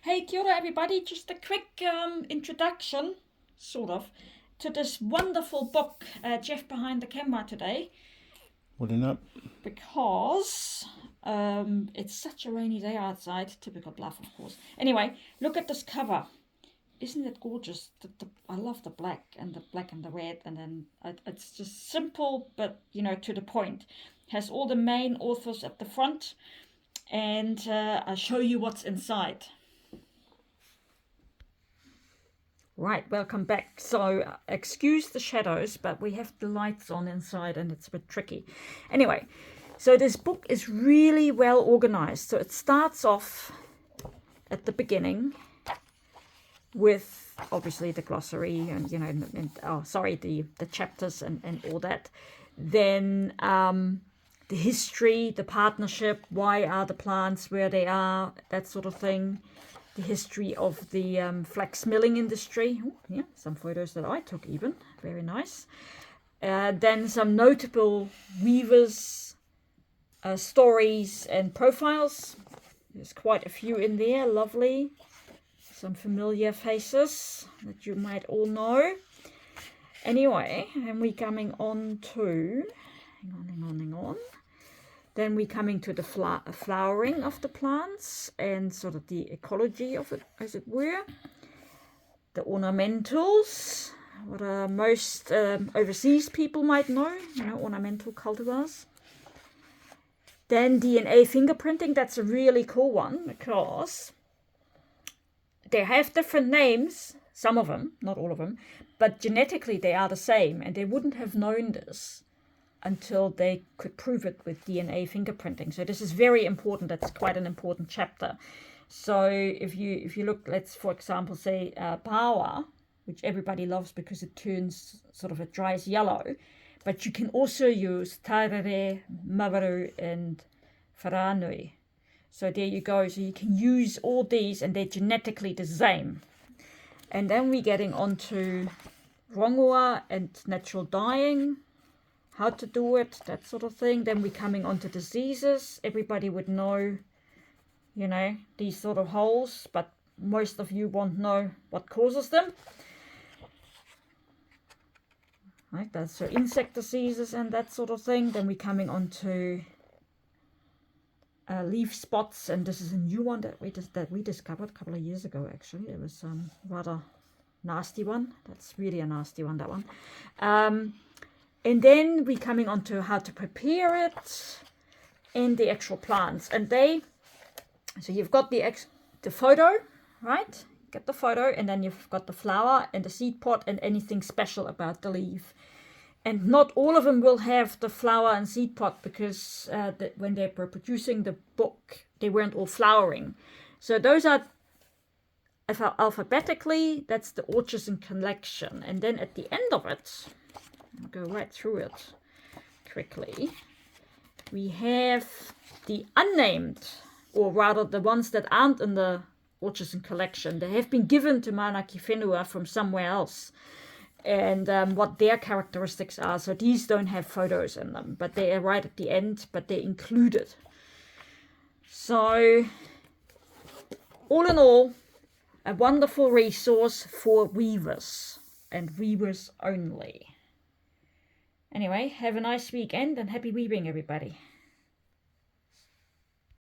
Hey, kia ora everybody, just a quick introduction, sort of, to this wonderful book, Jeff behind the camera today, Holding up. because it's such a rainy day outside, typical Bluff of course. Anyway, look at this cover. Isn't it gorgeous? I love the black and the red, and then it's just simple, but to the point. Has all the main authors at the front, and I'll show you what's inside. Right, welcome back. So excuse the shadows, but we have the lights on inside and it's a bit tricky. Anyway, so this book is really well organized. So it starts off at the beginning with obviously the glossary and the chapters and all that. Then the history, the partnership, why are the plants where they are, that sort of thing. The history of the flax milling industry. Ooh, yeah, some photos that I took even. Very nice. Then some notable weavers, stories and profiles. There's quite a few in there. Lovely. Some familiar faces that you might all know. Anyway, and we're coming on to... Hang on. Then we're coming to the flowering of the plants and sort of the ecology of it, as it were. The ornamentals, what most overseas people might know, ornamental cultivars. Then DNA fingerprinting, that's a really cool one because they have different names, some of them, not all of them, but genetically they are the same, and they wouldn't have known this until they could prove it with DNA fingerprinting. So this is very important. That's quite an important chapter. So if you look, let's for example say paua, which everybody loves because it turns it dries yellow, but you can also use tarere, mawaru, and wharanui. So there you go. So you can use all these, and they're genetically the same. And then we're getting onto rongoa and natural dyeing, how to do it, that sort of thing. Then we're coming on to diseases. Everybody would know, these sort of holes, but most of you won't know what causes them. Right, that's so insect diseases and that sort of thing. Then we're coming on to leaf spots, and this is a new one that we discovered a couple of years ago. Actually, it was rather nasty one. That's really a nasty one, that one. And then we're coming on to how to prepare it and the actual plants. And so you've got the photo, right? Get the photo, and then you've got the flower and the seed pod and anything special about the leaf. And not all of them will have the flower and seed pod because when they were producing the book, they weren't all flowering. So those are alphabetically, that's the orchards and collection. And then at the end of it, I'll go right through it quickly. We have the unnamed, or rather the ones that aren't in the orchards and collection. They have been given to Manaaki Whenua from somewhere else, and what their characteristics are. So these don't have photos in them, but they are right at the end, but they're included. So all in all, a wonderful resource for weavers and weavers only. Anyway, have a nice weekend and happy weaving, everybody.